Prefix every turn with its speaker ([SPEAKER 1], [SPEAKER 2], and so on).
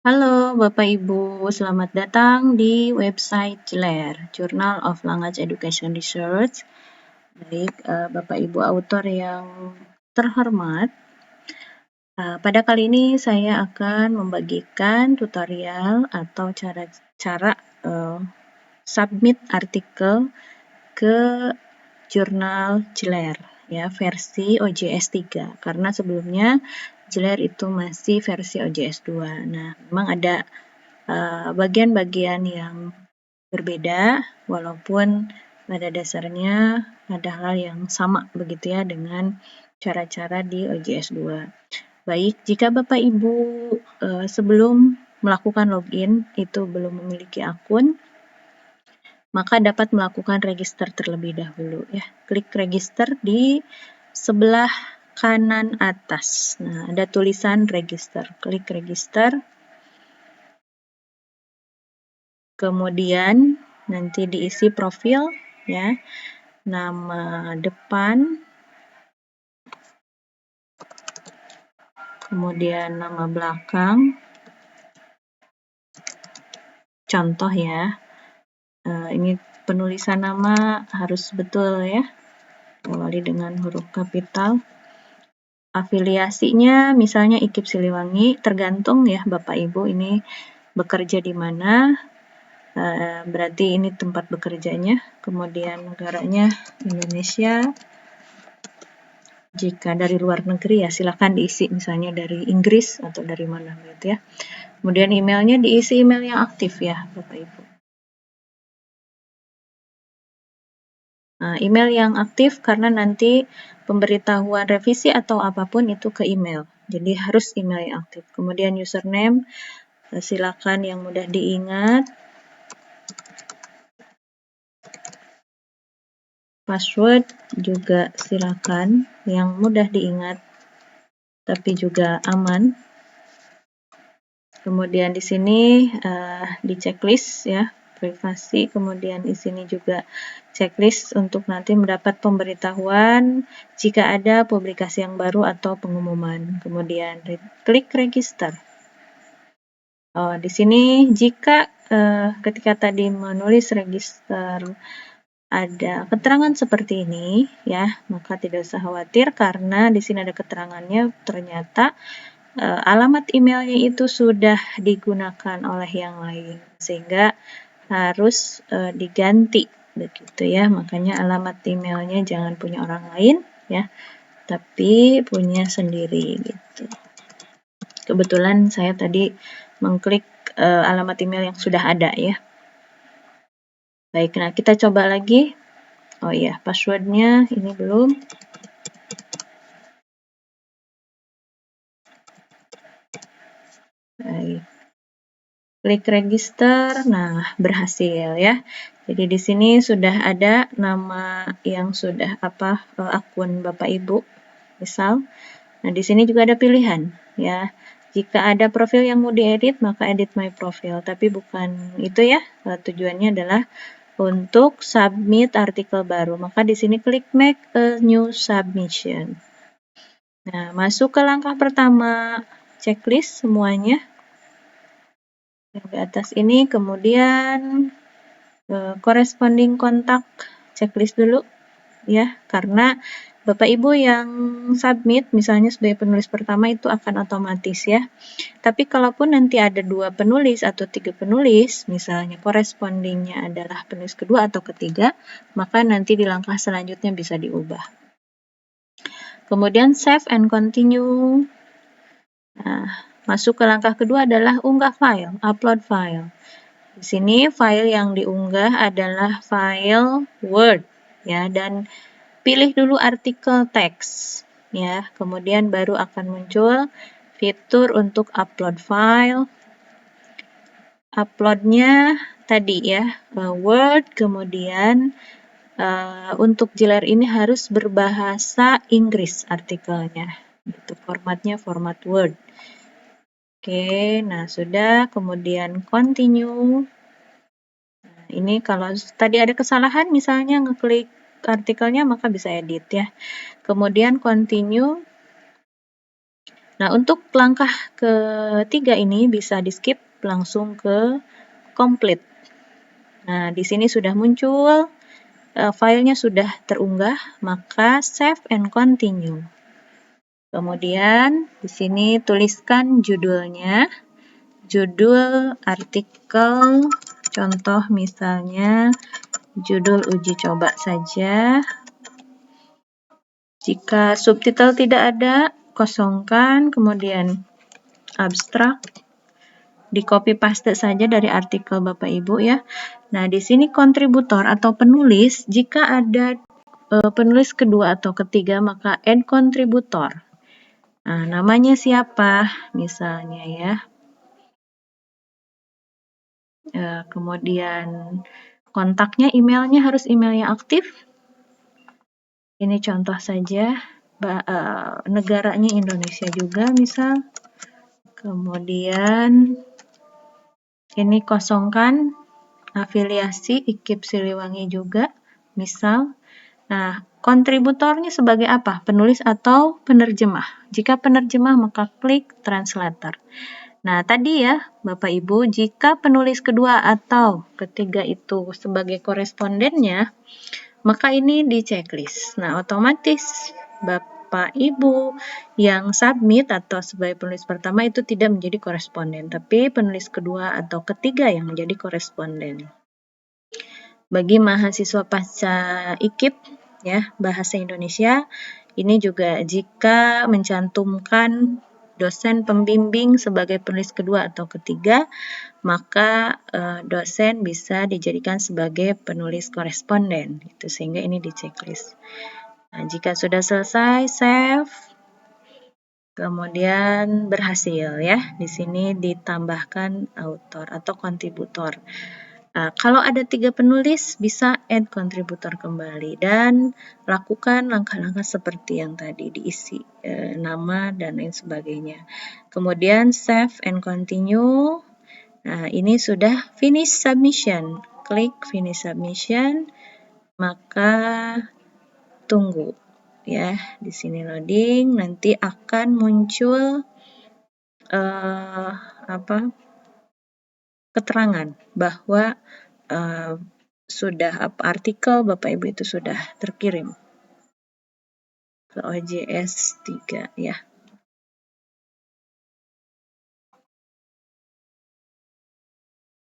[SPEAKER 1] Halo Bapak Ibu, selamat datang di website JLER, Journal of Language Education Research. Baik, Bapak Ibu autor yang terhormat, pada kali ini saya akan membagikan tutorial atau cara submit artikel ke jurnal JLER ya, versi OJS 3, karena sebelumnya JLER itu masih versi OJS 2. Nah, memang ada bagian-bagian yang berbeda, walaupun pada dasarnya ada hal yang sama begitu ya dengan cara-cara di OJS 2. Baik, jika Bapak Ibu sebelum melakukan login itu belum memiliki akun, maka dapat melakukan register terlebih dahulu ya. Klik register di sebelah kanan atas. Nah, ada tulisan register. Klik register. Kemudian nanti diisi profil ya. Nama depan, kemudian nama belakang. Contoh ya. Ini penulisan nama harus betul ya. Awali dengan huruf kapital. Afiliasinya misalnya IKIP Siliwangi, tergantung ya Bapak Ibu ini bekerja di mana, berarti ini tempat bekerjanya. Kemudian negaranya Indonesia. Jika dari luar negeri ya silakan diisi misalnya dari Inggris atau dari mana gitu ya. Kemudian emailnya diisi email yang aktif ya Bapak Ibu. Nah, email yang aktif karena nanti pemberitahuan revisi atau apapun itu ke email. Jadi harus email yang aktif. Kemudian username, silakan yang mudah diingat. Password juga silakan yang mudah diingat tapi juga aman. Kemudian di sini di checklist ya, privasi. Kemudian di sini juga checklist untuk nanti mendapat pemberitahuan jika ada publikasi yang baru atau pengumuman. Kemudian klik register. Di sini jika ketika tadi menulis register ada keterangan seperti ini ya, maka tidak usah khawatir karena di sini ada keterangannya ternyata alamat emailnya itu sudah digunakan oleh yang lain sehingga harus diganti begitu ya. Makanya alamat emailnya jangan punya orang lain ya, tapi punya sendiri gitu. Kebetulan saya tadi mengklik alamat email yang sudah ada ya. Baik, nah kita coba lagi. Oh iya, passwordnya ini belum. Baik. Klik register, nah berhasil ya. Jadi di sini sudah ada nama yang sudah akun Bapak Ibu, misal. Nah di sini juga ada pilihan ya. Jika ada profil yang mau diedit maka edit my profile, tapi bukan itu ya. Tujuannya adalah untuk submit artikel baru. Maka di sini klik make a new submission. Nah masuk ke langkah pertama, checklist semuanya. Yang di atas ini kemudian corresponding kontak checklist dulu ya, karena Bapak Ibu yang submit misalnya sebagai penulis pertama itu akan otomatis ya. Tapi kalaupun nanti ada 2 penulis atau 3 penulis, misalnya correspondingnya adalah penulis kedua atau ketiga, maka nanti di langkah selanjutnya bisa diubah. Kemudian save and continue. Nah, masuk ke langkah kedua adalah unggah file, upload file. Di sini file yang diunggah adalah file Word ya, dan pilih dulu artikel teks ya. Kemudian baru akan muncul fitur untuk upload file. Uploadnya tadi ya, Word, kemudian untuk JLER ini harus berbahasa Inggris artikelnya. Itu formatnya format Word. Oke, nah sudah, kemudian continue. Nah, ini kalau tadi ada kesalahan misalnya ngeklik artikelnya maka bisa edit ya. Kemudian continue. Nah, untuk langkah ketiga ini bisa di-skip langsung ke complete. Nah, di sini sudah muncul, filenya sudah terunggah, maka save and continue. Kemudian di sini tuliskan judulnya, judul artikel, contoh misalnya judul uji coba saja. Jika subtitle tidak ada, kosongkan, kemudian abstrak, di copy paste saja dari artikel Bapak Ibu ya. Nah, di sini kontributor atau penulis, jika ada penulis kedua atau ketiga, maka add kontributor. Nah, namanya siapa? Misalnya ya. Kemudian kontaknya, emailnya harus email yang aktif. Ini contoh saja, negaranya Indonesia juga misal. Kemudian ini kosongkan, afiliasi IKIP Siliwangi juga, misal. Nah, kontributornya sebagai apa? Penulis atau penerjemah. Jika penerjemah, maka klik translator. Nah, tadi ya, Bapak Ibu, jika penulis kedua atau ketiga itu sebagai korespondennya, maka ini di checklist. Nah, otomatis Bapak Ibu yang submit atau sebagai penulis pertama itu tidak menjadi koresponden, tapi penulis kedua atau ketiga yang menjadi koresponden. Bagi mahasiswa pasca IKIP ya, bahasa Indonesia, ini juga jika mencantumkan dosen pembimbing sebagai penulis kedua atau ketiga, maka dosen bisa dijadikan sebagai penulis koresponden, gitu, sehingga ini di checklist. Nah, jika sudah selesai, save, kemudian berhasil ya. Di sini ditambahkan autor atau kontributor. Nah, kalau ada 3 penulis, bisa add kontributor kembali dan lakukan langkah-langkah seperti yang tadi, diisi nama dan lain sebagainya. Kemudian save and continue. Nah, ini sudah finish submission. Klik finish submission, maka tunggu ya. Di sini loading, nanti akan muncul keterangan bahwa sudah artikel Bapak Ibu itu sudah terkirim ke OJS 3 ya.